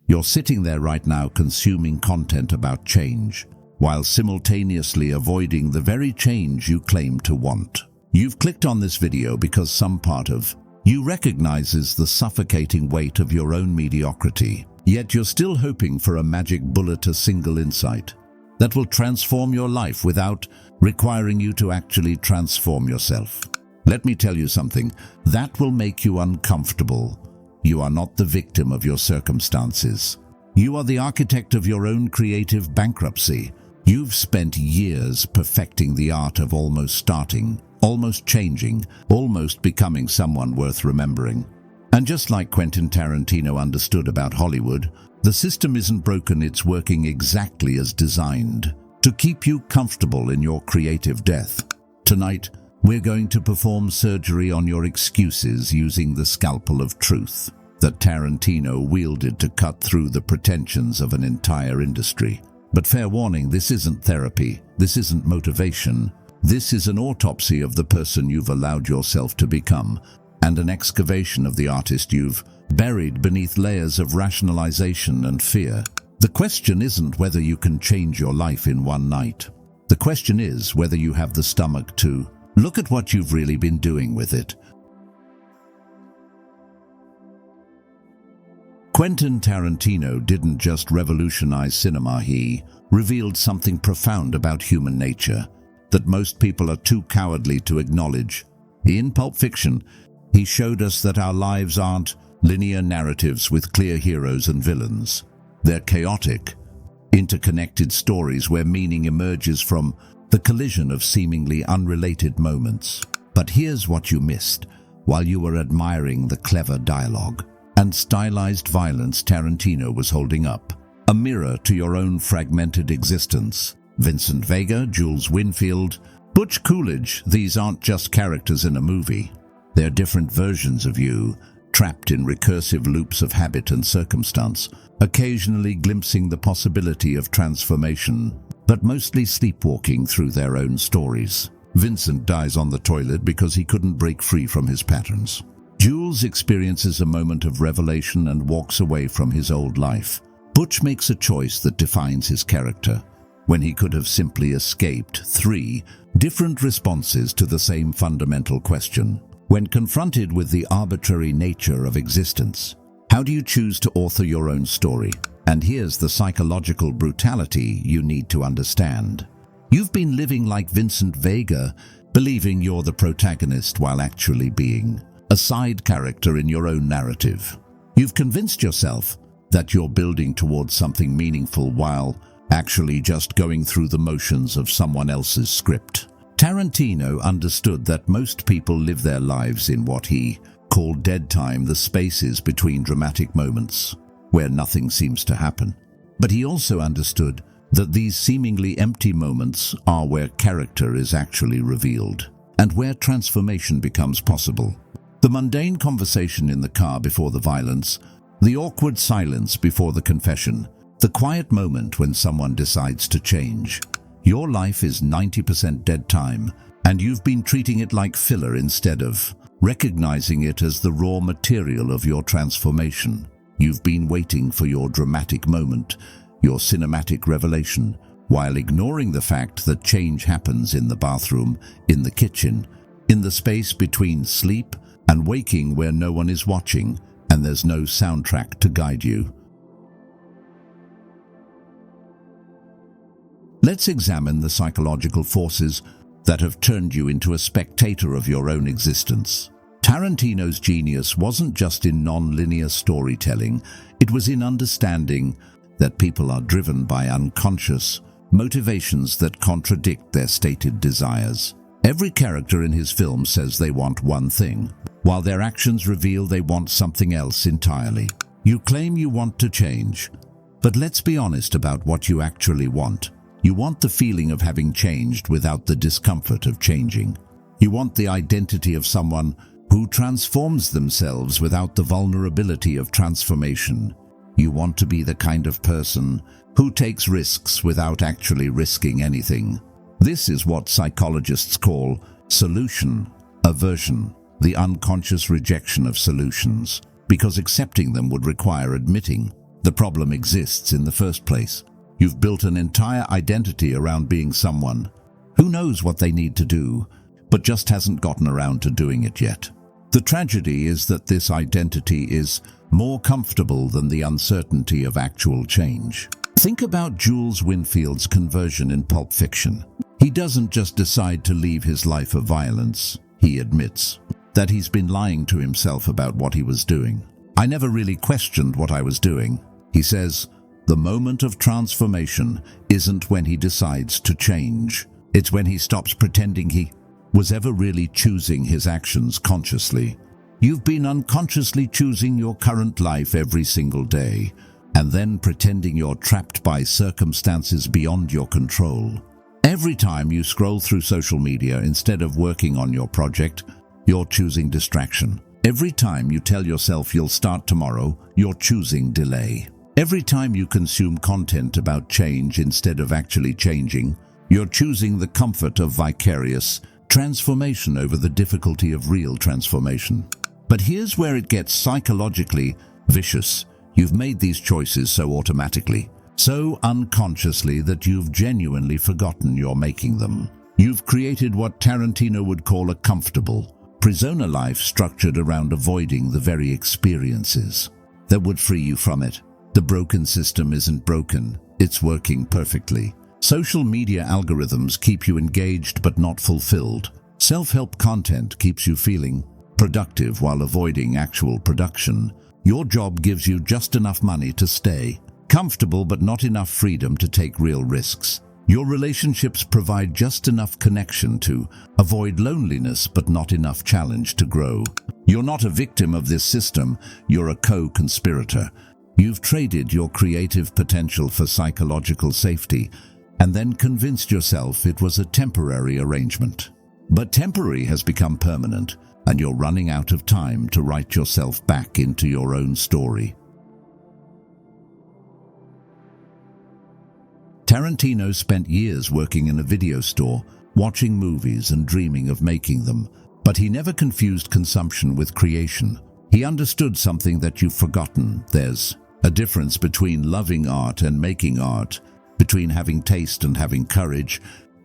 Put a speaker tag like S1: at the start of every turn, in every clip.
S1: You're sitting there right now consuming content about change, while simultaneously avoiding the very change you claim to want. You've clicked on this video because some part of you recognizes the suffocating weight of your own mediocrity, yet you're still hoping for a magic bullet, a single insight that will transform your life without requiring you to actually transform yourself. Let me tell you something, that will make you uncomfortable. You are not the victim of your circumstances. You are the architect of your own creative bankruptcy. You've spent years perfecting the art of almost starting, almost changing, almost becoming someone worth remembering. And just like Quentin Tarantino understood about Hollywood, the system isn't broken, it's working exactly as designed to keep you comfortable in your creative death. Tonight, we're going to perform surgery on your excuses using the scalpel of truth that Tarantino wielded to cut through the pretensions of an entire industry. But fair warning, this isn't therapy, this isn't motivation. This is an autopsy of the person you've allowed yourself to become, and an excavation of the artist you've buried beneath layers of rationalization and fear. The question isn't whether you can change your life in one night. The question is whether you have the stomach to look at what you've really been doing with it. Quentin Tarantino didn't just revolutionize cinema, he revealed something profound about human nature that most people are too cowardly to acknowledge. In Pulp Fiction, he showed us that our lives aren't linear narratives with clear heroes and villains. They're chaotic, interconnected stories where meaning emerges from the collision of seemingly unrelated moments. But here's what you missed while you were admiring the clever dialogue and stylized violence Tarantino was holding up. A mirror to your own fragmented existence. Vincent Vega, Jules Winfield, Butch Coolidge, these aren't just characters in a movie. They're different versions of you, trapped in recursive loops of habit and circumstance, occasionally glimpsing the possibility of transformation, but mostly sleepwalking through their own stories. Vincent dies on the toilet because he couldn't break free from his patterns. Jules experiences a moment of revelation and walks away from his old life. Butch makes a choice that defines his character, when he could have simply escaped. 3 different responses to the same fundamental question. When confronted with the arbitrary nature of existence, how do you choose to author your own story? And here's the psychological brutality you need to understand. You've been living like Vincent Vega, believing you're the protagonist while actually being a side character in your own narrative. You've convinced yourself that you're building towards something meaningful while actually just going through the motions of someone else's script. Tarantino understood that most people live their lives in what he called dead time, the spaces between dramatic moments where nothing seems to happen. But he also understood that these seemingly empty moments are where character is actually revealed and where transformation becomes possible. The mundane conversation in the car before the violence, the awkward silence before the confession, the quiet moment when someone decides to change. Your life is 90% dead time, and you've been treating it like filler instead of recognizing it as the raw material of your transformation. You've been waiting for your dramatic moment, your cinematic revelation, while ignoring the fact that change happens in the bathroom, in the kitchen, in the space between sleep and waking where no one is watching and there's no soundtrack to guide you. Let's examine the psychological forces that have turned you into a spectator of your own existence. Tarantino's genius wasn't just in non-linear storytelling, it was in understanding that people are driven by unconscious motivations that contradict their stated desires. Every character in his film says they want one thing, while their actions reveal they want something else entirely. You claim you want to change, but let's be honest about what you actually want. You want the feeling of having changed without the discomfort of changing. You want the identity of someone who transforms themselves without the vulnerability of transformation. You want to be the kind of person who takes risks without actually risking anything. This is what psychologists call solution aversion, the unconscious rejection of solutions, because accepting them would require admitting The problem exists in the first place. You've built an entire identity around being someone who knows what they need to do, but just hasn't gotten around to doing it yet. The tragedy is that this identity is more comfortable than the uncertainty of actual change. Think about Jules Winfield's conversion in Pulp Fiction. He doesn't just decide to leave his life of violence. He admits that he's been lying to himself about what he was doing. "I never really questioned what I was doing," he says. The moment of transformation isn't when he decides to change. It's when he stops pretending he was ever really choosing his actions consciously. You've been unconsciously choosing your current life every single day, and then pretending you're trapped by circumstances beyond your control. Every time you scroll through social media instead of working on your project, you're choosing distraction. Every time you tell yourself you'll start tomorrow, you're choosing delay. Every time you consume content about change instead of actually changing, you're choosing the comfort of vicarious transformation over the difficulty of real transformation. But here's where it gets psychologically vicious. You've made these choices so automatically, so unconsciously that you've genuinely forgotten you're making them. You've created what Tarantino would call a comfortable prisoner life structured around avoiding the very experiences that would free you from it. The broken system isn't broken, it's working perfectly. Social media algorithms keep you engaged but not fulfilled. Self-help content keeps you feeling productive while avoiding actual production. Your job gives you just enough money to stay comfortable but not enough freedom to take real risks. Your relationships provide just enough connection to avoid loneliness but not enough challenge to grow. You're not a victim of this system, you're a co-conspirator. You've traded your creative potential for psychological safety and then convinced yourself it was a temporary arrangement. But temporary has become permanent, and you're running out of time to write yourself back into your own story. Tarantino spent years working in a video store, watching movies and dreaming of making them, but he never confused consumption with creation. He understood something that you've forgotten. There's a difference between loving art and making art, between having taste and having courage,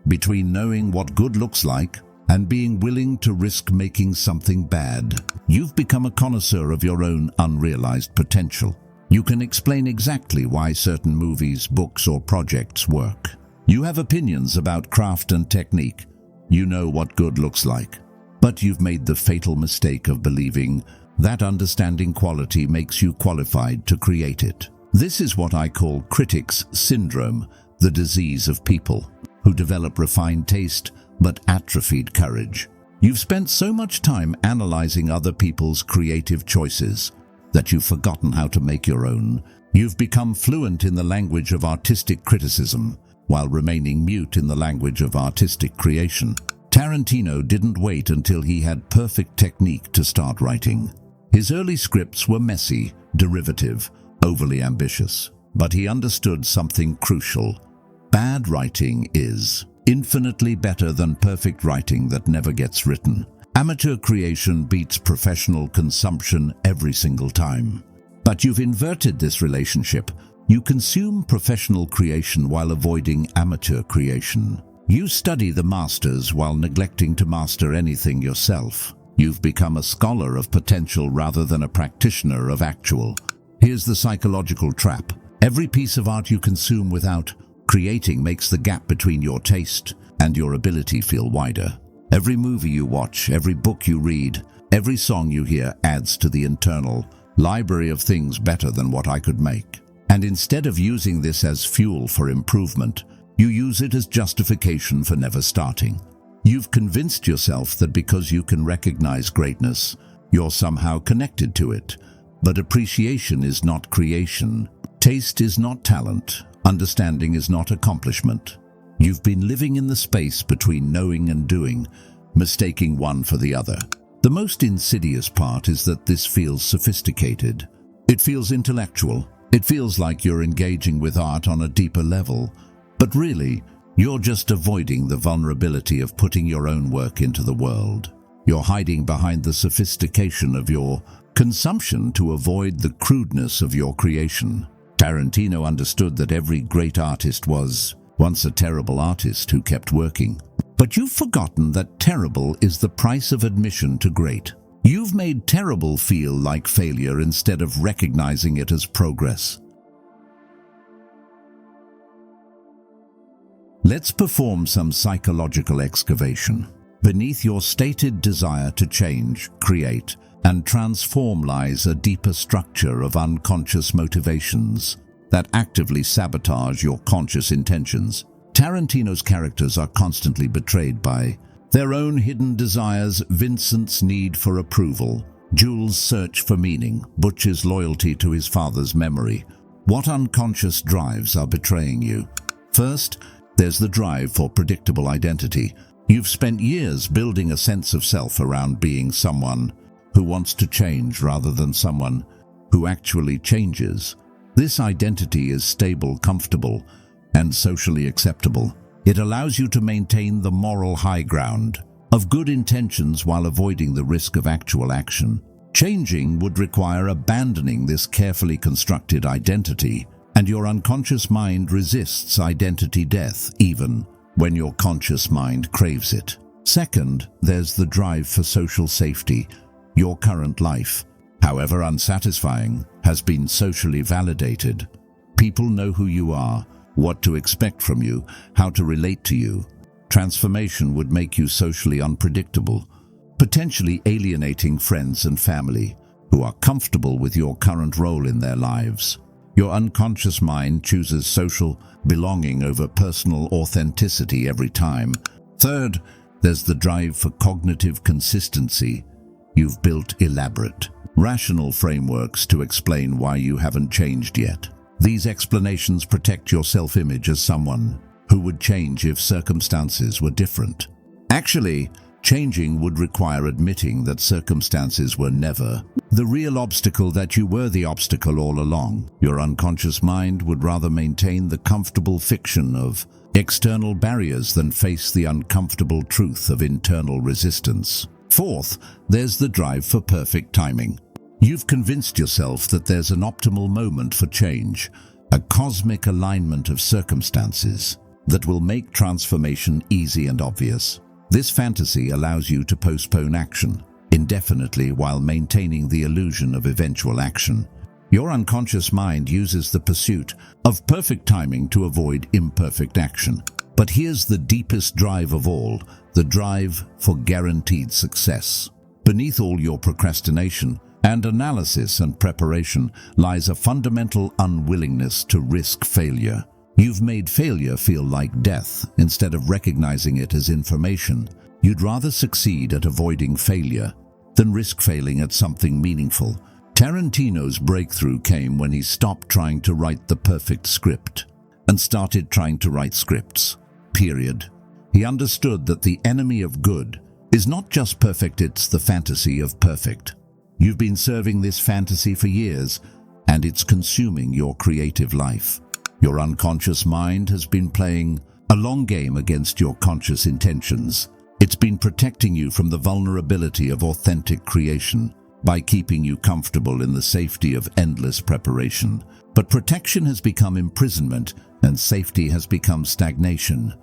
S1: between knowing what good looks like and being willing to risk making something bad. You've become a connoisseur of your own unrealized potential. You can explain exactly why certain movies, books, or projects work. You have opinions about craft and technique. You know what good looks like. But you've made the fatal mistake of believing that understanding quality makes you qualified to create it. This is what I call critics syndrome, the disease of people who develop refined taste but atrophied courage. You've spent so much time analyzing other people's creative choices that you've forgotten how to make your own. You've become fluent in the language of artistic criticism while remaining mute in the language of artistic creation. Tarantino didn't wait until he had perfect technique to start writing. His early scripts were messy, derivative, overly ambitious. But he understood something crucial. Bad writing is infinitely better than perfect writing that never gets written. Amateur creation beats professional consumption every single time. But you've inverted this relationship. You consume professional creation while avoiding amateur creation. You study the masters while neglecting to master anything yourself. You've become a scholar of potential rather than a practitioner of actual. Here's the psychological trap. Every piece of art you consume without creating makes the gap between your taste and your ability feel wider. Every movie you watch, every book you read, every song you hear adds to the internal library of things better than what I could make. And instead of using this as fuel for improvement, you use it as justification for never starting. You've convinced yourself that because you can recognize greatness, you're somehow connected to it. But appreciation is not creation. Taste is not talent. Understanding is not accomplishment. You've been living in the space between knowing and doing, mistaking one for the other. The most insidious part is that this feels sophisticated. It feels intellectual. It feels like you're engaging with art on a deeper level. But really, you're just avoiding the vulnerability of putting your own work into the world. You're hiding behind the sophistication of your consumption to avoid the crudeness of your creation. Tarantino understood that every great artist was once a terrible artist who kept working. But you've forgotten that terrible is the price of admission to great. You've made terrible feel like failure instead of recognizing it as progress. Let's perform some psychological excavation. Beneath your stated desire to change, create, and transform lies a deeper structure of unconscious motivations that actively sabotage your conscious intentions. Tarantino's characters are constantly betrayed by their own hidden desires: Vincent's need for approval, Jules' search for meaning, Butch's loyalty to his father's memory. What unconscious drives are betraying you? First, there's the drive for predictable identity. You've spent years building a sense of self around being someone who wants to change rather than someone who actually changes. This identity is stable, comfortable, and socially acceptable. It allows you to maintain the moral high ground of good intentions while avoiding the risk of actual action. Changing would require abandoning this carefully constructed identity, and your unconscious mind resists identity death even when your conscious mind craves it. Second, there's the drive for social safety. Your current life, however unsatisfying, has been socially validated. People know who you are, what to expect from you, how to relate to you. Transformation would make you socially unpredictable, potentially alienating friends and family who are comfortable with your current role in their lives. Your unconscious mind chooses social belonging over personal authenticity every time. Third, there's the drive for cognitive consistency. You've built elaborate, rational frameworks to explain why you haven't changed yet. These explanations protect your self-image as someone who would change if circumstances were different. Actually, changing would require admitting that circumstances were never the real obstacle, that you were the obstacle all along. Your unconscious mind would rather maintain the comfortable fiction of external barriers than face the uncomfortable truth of internal resistance. Fourth, there's the drive for perfect timing. You've convinced yourself that there's an optimal moment for change, a cosmic alignment of circumstances that will make transformation easy and obvious. This fantasy allows you to postpone action indefinitely while maintaining the illusion of eventual action. Your unconscious mind uses the pursuit of perfect timing to avoid imperfect action. But here's the deepest drive of all, the drive for guaranteed success. Beneath all your procrastination and analysis and preparation lies a fundamental unwillingness to risk failure. You've made failure feel like death instead of recognizing it as information. You'd rather succeed at avoiding failure than risk failing at something meaningful. Tarantino's breakthrough came when he stopped trying to write the perfect script and started trying to write scripts. Period. He understood that the enemy of good is not just perfect, it's the fantasy of perfect. You've been serving this fantasy for years, and it's consuming your creative life. Your unconscious mind has been playing a long game against your conscious intentions. It's been protecting you from the vulnerability of authentic creation by keeping you comfortable in the safety of endless preparation. But protection has become imprisonment, and safety has become stagnation.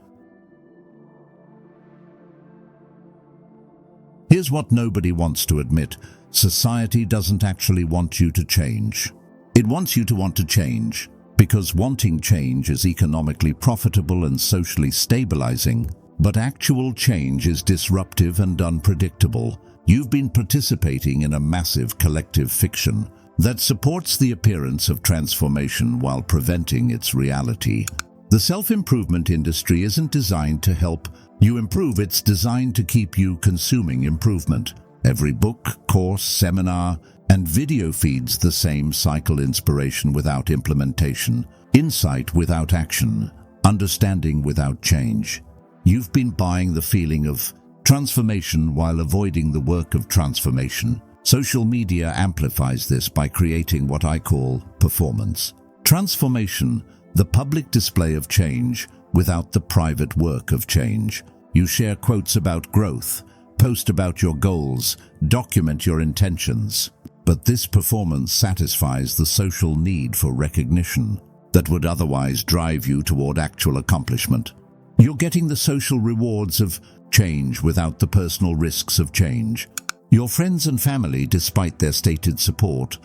S1: Here's what nobody wants to admit. Society doesn't actually want you to change. It wants you to want to change, because wanting change is economically profitable and socially stabilizing. But actual change is disruptive and unpredictable. You've been participating in a massive collective fiction that supports the appearance of transformation while preventing its reality. The self-improvement industry isn't designed to help you improve, it's designed to keep you consuming improvement. Every book, course, seminar, and video feeds the same cycle: inspiration without implementation, insight without action, understanding without change. You've been buying the feeling of transformation while avoiding the work of transformation. Social media amplifies this by creating what I call performance transformation, the public display of change without the private work of change. You share quotes about growth, post about your goals, document your intentions, but this performance satisfies the social need for recognition that would otherwise drive you toward actual accomplishment. You're getting the social rewards of change without the personal risks of change. Your friends and family, despite their stated support,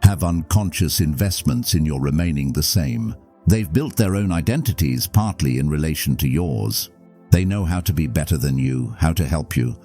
S1: have unconscious investments in your remaining the same. They've built their own identities partly in relation to yours. They know how to be better than you, how to help you,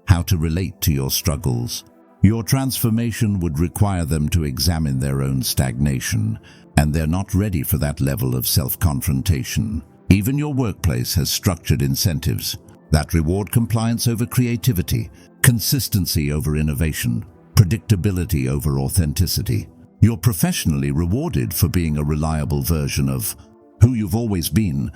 S1: how to relate to your struggles. Your transformation would require them to examine their own stagnation, and they're not ready for that level of self-confrontation. Even your workplace has structured incentives that reward compliance over creativity, consistency over innovation, predictability over authenticity. You're professionally rewarded for being a reliable version of who you've always been,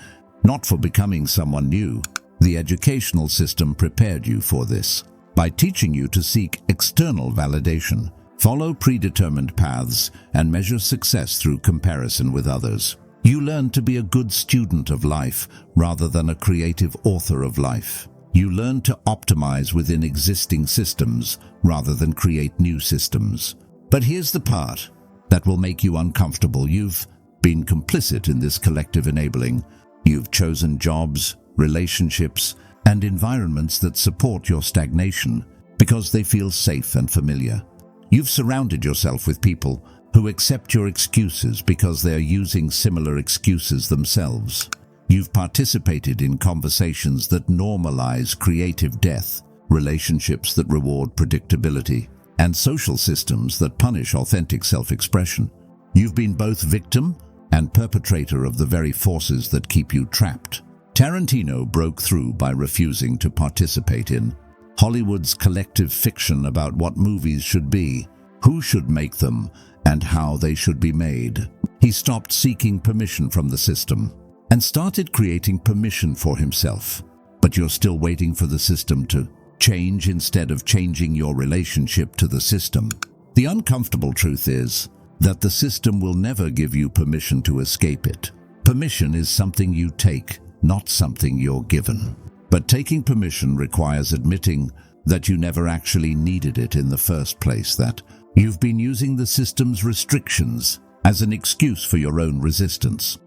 S1: not for becoming someone new. The educational system prepared you for this by teaching you to seek external validation, follow predetermined paths, and measure success through comparison with others. You learn to be a good student of life rather than a creative author of life. You learn to optimize within existing systems rather than create new systems. But here's the part that will make you uncomfortable. You've been complicit in this collective enabling. You've chosen jobs, relationships, and environments that support your stagnation because they feel safe and familiar. You've surrounded yourself with people who accept your excuses because they are using similar excuses themselves. You've participated in conversations that normalize creative death, relationships that reward predictability, and social systems that punish authentic self-expression. You've been both victim and perpetrator of the very forces that keep you trapped. Tarantino broke through by refusing to participate in Hollywood's collective fiction about what movies should be, who should make them, and how they should be made. He stopped seeking permission from the system and started creating permission for himself. But you're still waiting for the system to change instead of changing your relationship to the system. The uncomfortable truth is that the system will never give you permission to escape it. Permission is something you take, not something you're given. But taking permission requires admitting that you never actually needed it in the first place, that you've been using the system's restrictions as an excuse for your own resistance.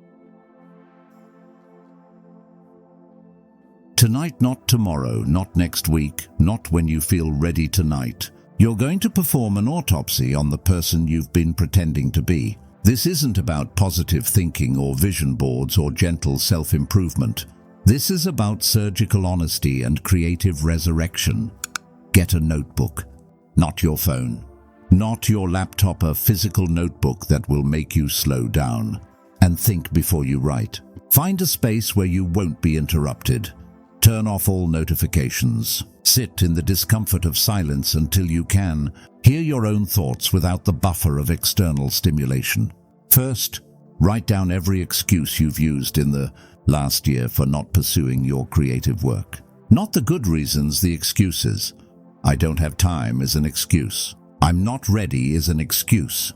S1: Tonight, not tomorrow, not next week, not when you feel ready tonight. You're going to perform an autopsy on the person you've been pretending to be. This isn't about positive thinking or vision boards or gentle self-improvement. This is about surgical honesty and creative resurrection. Get a notebook, not your phone, not your laptop, a physical notebook that will make you slow down and think before you write. Find a space where you won't be interrupted. Turn off all notifications. Sit in the discomfort of silence until you can hear your own thoughts without the buffer of external stimulation. First, write down every excuse you've used in the last year for not pursuing your creative work. Not the good reasons, the excuses. I don't have time is an excuse. I'm not ready is an excuse.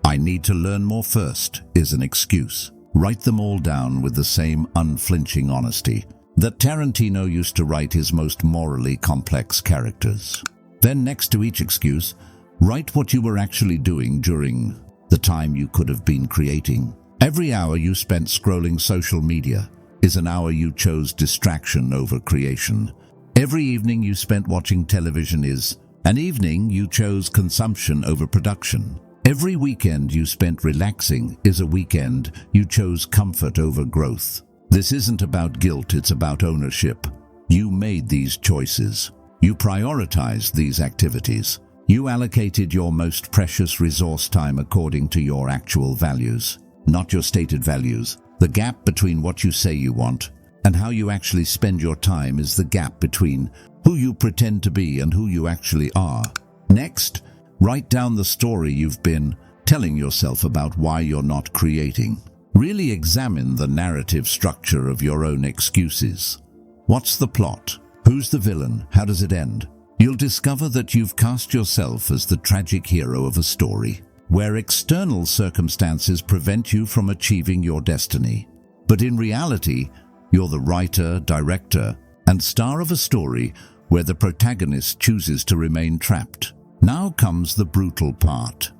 S1: I need to learn more first is an excuse. Write them all down with the same unflinching honesty that Tarantino used to write his most morally complex characters. Then next to each excuse, write what you were actually doing during the time you could have been creating. Every hour you spent scrolling social media is an hour you chose distraction over creation. Every evening you spent watching television is an evening you chose consumption over production. Every weekend you spent relaxing is a weekend you chose comfort over growth. This isn't about guilt, it's about ownership. You made these choices. You prioritized these activities. You allocated your most precious resource time according to your actual values, not your stated values. The gap between what you say you want and how you actually spend your time is the gap between who you pretend to be and who you actually are. Next, write down the story you've been telling yourself about why you're not creating. Really examine the narrative structure of your own excuses. What's the plot? Who's the villain? How does it end? You'll discover that you've cast yourself as the tragic hero of a story, where external circumstances prevent you from achieving your destiny. But in reality, you're the writer, director, and star of a story where the protagonist chooses to remain trapped. Now comes the brutal part.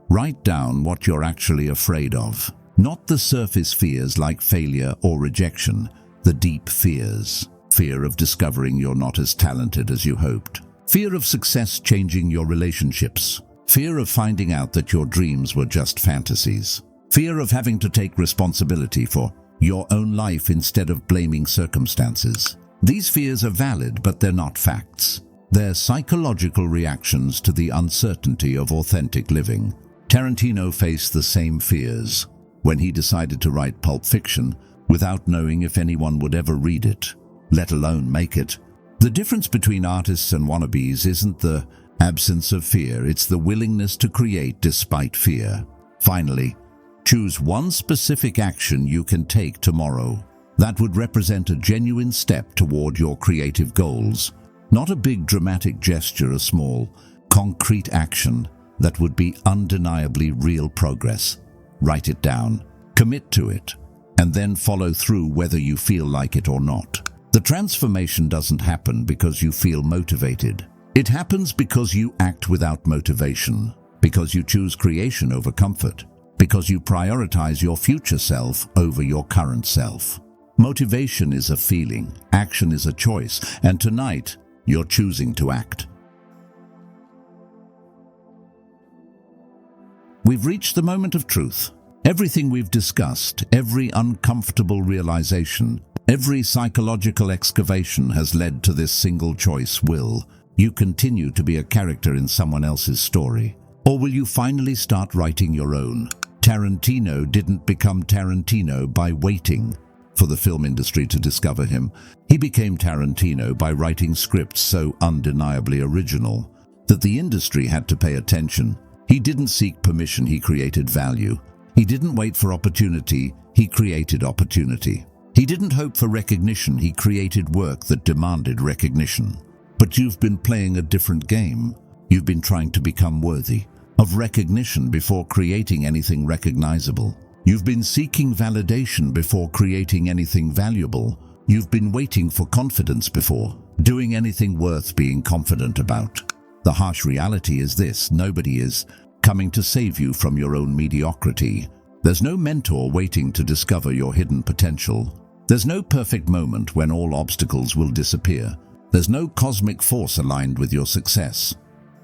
S1: Write down what you're actually afraid of. Not the surface fears like failure or rejection, the deep fears. Fear of discovering you're not as talented as you hoped. Fear of success changing your relationships. Fear of finding out that your dreams were just fantasies. Fear of having to take responsibility for your own life instead of blaming circumstances. These fears are valid, but they're not facts. They're psychological reactions to the uncertainty of authentic living. Tarantino faced the same fears when he decided to write Pulp Fiction without knowing if anyone would ever read it, let alone make it. The difference between artists and wannabes isn't the absence of fear, it's the willingness to create despite fear. Finally, choose one specific action you can take tomorrow. That would represent a genuine step toward your creative goals. Not a big dramatic gesture, a small, concrete action that would be undeniably real progress. Write it down, commit to it, and then follow through whether you feel like it or not. The transformation doesn't happen because you feel motivated. It happens because you act without motivation, because you choose creation over comfort, because you prioritize your future self over your current self. Motivation is a feeling, action is a choice, and tonight, you're choosing to act. We've reached the moment of truth. Everything we've discussed, every uncomfortable realization, every psychological excavation has led to this single choice. Will you continue to be a character in someone else's story? Or will you finally start writing your own? Tarantino didn't become Tarantino by waiting for the film industry to discover him. He became Tarantino by writing scripts so undeniably original that the industry had to pay attention. He didn't seek permission, he created value. He didn't wait for opportunity, he created opportunity. He didn't hope for recognition, he created work that demanded recognition. But you've been playing a different game. You've been trying to become worthy of recognition before creating anything recognizable. You've been seeking validation before creating anything valuable. You've been waiting for confidence before doing anything worth being confident about. The harsh reality is this: nobody is coming to save you from your own mediocrity. There's no mentor waiting to discover your hidden potential. There's no perfect moment when all obstacles will disappear. There's no cosmic force aligned with your success.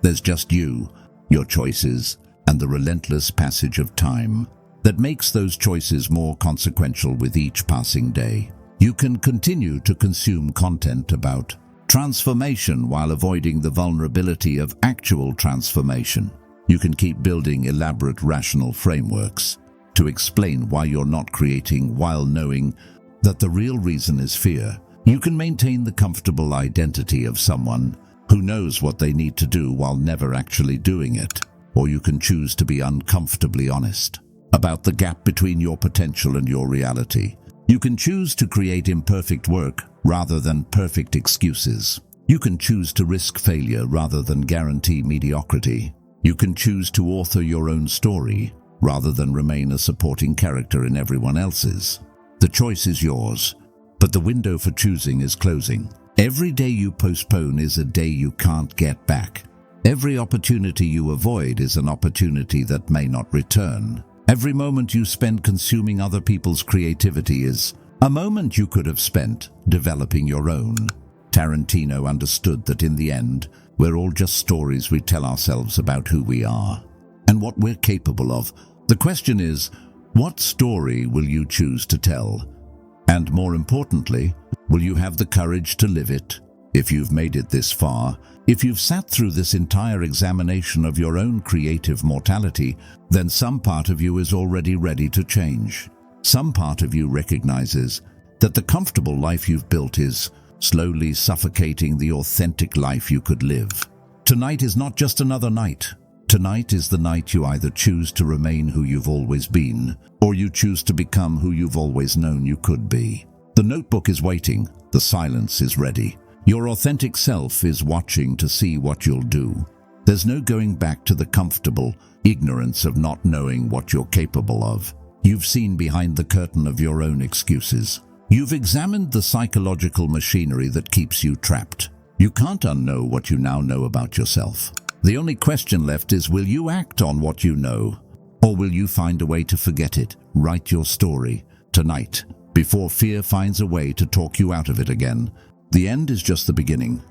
S1: There's just you, your choices, and the relentless passage of time that makes those choices more consequential with each passing day. You can continue to consume content about transformation while avoiding the vulnerability of actual transformation. You can keep building elaborate rational frameworks to explain why you're not creating while knowing that the real reason is fear. You can maintain the comfortable identity of someone who knows what they need to do while never actually doing it. Or you can choose to be uncomfortably honest about the gap between your potential and your reality. You can choose to create imperfect work rather than perfect excuses. You can choose to risk failure rather than guarantee mediocrity. You can choose to author your own story rather than remain a supporting character in everyone else's. The choice is yours, but the window for choosing is closing. Every day you postpone is a day you can't get back. Every opportunity you avoid is an opportunity that may not return. Every moment you spend consuming other people's creativity is a moment you could have spent developing your own. Tarantino understood that in the end, we're all just stories we tell ourselves about who we are and what we're capable of. The question is, what story will you choose to tell? And more importantly, will you have the courage to live it? If you've made it this far, if you've sat through this entire examination of your own creative mortality, then some part of you is already ready to change. Some part of you recognizes that the comfortable life you've built is slowly suffocating the authentic life you could live. Tonight is not just another night. Tonight is the night you either choose to remain who you've always been, or you choose to become who you've always known you could be. The notebook is waiting. The silence is ready. Your authentic self is watching to see what you'll do. There's no going back to the comfortable ignorance of not knowing what you're capable of. You've seen behind the curtain of your own excuses. You've examined the psychological machinery that keeps you trapped. You can't unknow what you now know about yourself. The only question left is, will you act on what you know? Or will you find a way to forget it? Write your story tonight, before fear finds a way to talk you out of it again. The end is just the beginning.